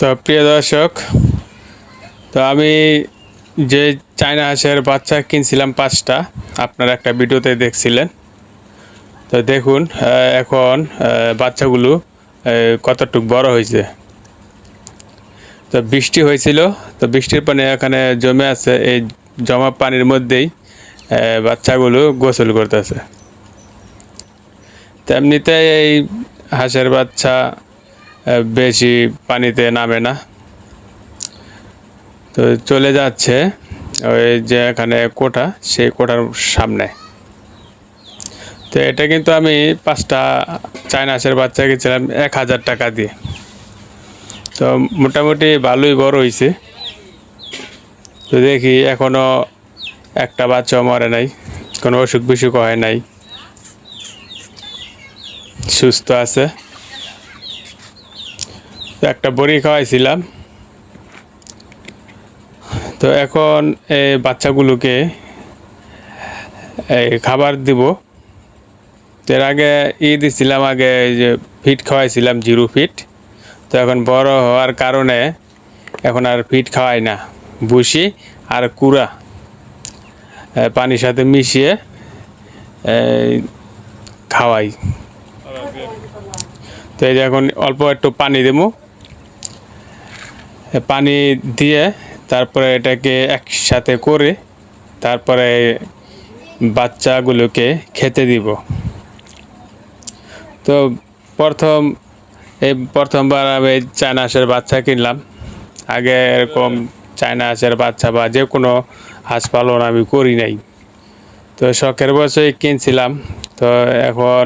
তো প্রিয় দর্শক, তো আমি যে চায়না হাঁসের বাচ্চা কিনছিলাম 5টা, আপনারা একটা ভিডিওতে দেখছিলেন। তো দেখুন এখন বাচ্চাগুলো কতটুকু বড় হয়েছে। তো বৃষ্টি হয়েছিল, তো বৃষ্টির পানি এখানে জমে আছে, এই জমা পানির মধ্যেই বাচ্চাগুলো গোসল করতেছে। তেমনিতে এই হাঁসের বাচ্চা বেশি পানিতে নামে না, তো চলে যাচ্ছে ওই যে এখানে কোঠা, সেই কোঠার সামনে। তো এটা কিন্তু আমি 5টা চায়না হাঁসের বাচ্চা কিনছিলাম 1000 টাকা দিয়ে। তো মোটামুটি ভালোই বড় হয়েছে। তো দেখি এখনও একটা বাচ্চাও মরে নাই, কোনো অসুখ বিসুখ হয় নাই, সুস্থ আছে। তো একটা বড়ি খাওয়াইছিলাম। তো এখন এই বাচ্চাগুলোকে এই খাবার দিব। এর আগে দিছিলাম, আগে যে ফিট খাওয়াইছিলাম, 0 ফিট। তো এখন বড় হওয়ার কারণে এখন আর ফিট খাওয়াই না, ভুসি আর কুড়া পানির সাথে মিশিয়ে খাওয়াই। তো এই যে এখন অল্প একটু পানি দেবো, পানি দিয়ে তারপরে এটাকে একসাথে করে তারপরে বাচ্চাগুলোকে খেতে দিব। তো প্রথমবার আমি চায়না হাঁসের বাচ্চা কিনলাম। আগে এরকম চায়না হাঁসের বাচ্চা বা যে কোনো হাঁস পালন আমি করি নাই। তো শখের বশে কিনছিলাম। তো এখন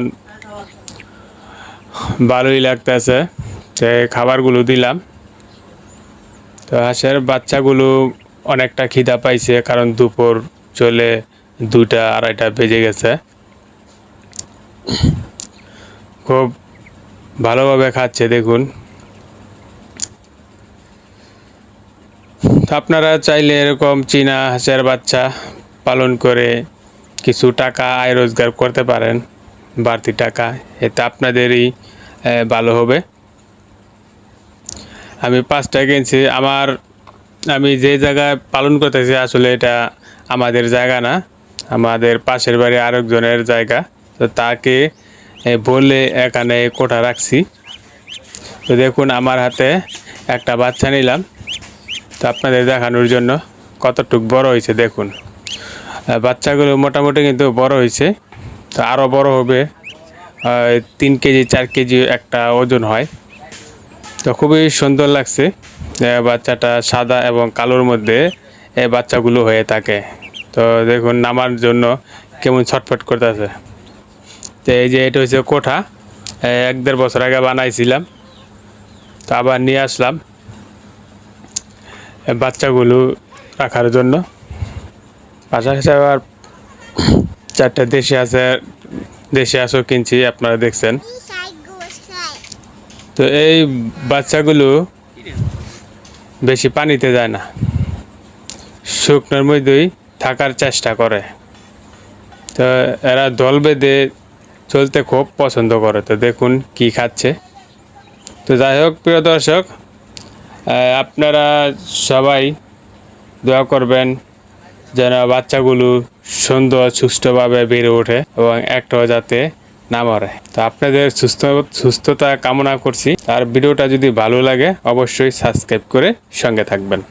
ভালোই লাগতেছে, তো খাবারগুলো দিলাম। তো হাঁসের বাচ্চাগুলো অনেকটা খিদা পাইছে, কারণ দুপুর চলে 2টা 2:30 বেজে গেছে। খুব ভালোভাবে খাচ্ছে দেখুন। তো আপনারা চাইলে এরকম চীনা হাঁসের বাচ্চা পালন করে কিছু টাকা আয় রোজগার করতে পারেন, বাড়তি টাকা, এতে আপনাদেরই ভালো হবে। আমি 5টা কিনছি। আমি যে জায়গায় পালন করতেছি আসলে এটা আমাদের জায়গা না, আমাদের পাশের বাড়ি আরেকজনের জায়গা। তো তাকে বলে এখানে কোঠা রাখছি। তো দেখুন আমার হাতে একটা বাচ্চা নিলাম, তো আপনাদের দেখানোর জন্য কতটুকু বড় হয়েছে দেখুন। বাচ্চাগুলো মোটামুটি কিন্তু বড় হয়েছে, তো আরও বড় হবে। 3 কেজি 4 কেজি একটা ওজন হয়। তো খুবই সুন্দর লাগছে। বাচ্চাটা সাদা এবং কালোর মধ্যে এই বাচ্চাগুলো হয়ে থাকে। তো দেখুন নামার জন্য কেমন ছটফট করতেছে। তো এই যে এটা হচ্ছে কোঠা, 1-1.5 বছর আগে বানাইছিলাম। তো আবার নিয়ে আসলাম বাচ্চাগুলো রাখার জন্য। পাশাপাশি আবার 4টা দেশি হাঁসও কিনছি, আপনারা দেখছেন। তো এই বাচ্চাগুলো বেশি পানিতে যায় না, শুকনোর মধ্যেই থাকার চেষ্টা করে। তো এরা দল বেঁধে চলতে খুব পছন্দ করে। তো দেখুন কি খাচ্ছে। তো যাই হোক প্রিয় দর্শক, আপনারা সবাই দোয়া করবেন যেন বাচ্চাগুলো সুন্দর সুষ্ঠুভাবে বেড়ে ওঠে এবং একটাও যাতে না মরে। তো আপনাদের সুস্থতা কামনা করছি। আর ভিডিওটা যদি ভালো লাগে অবশ্যই সাবস্ক্রাইব করে সঙ্গে থাকবেন।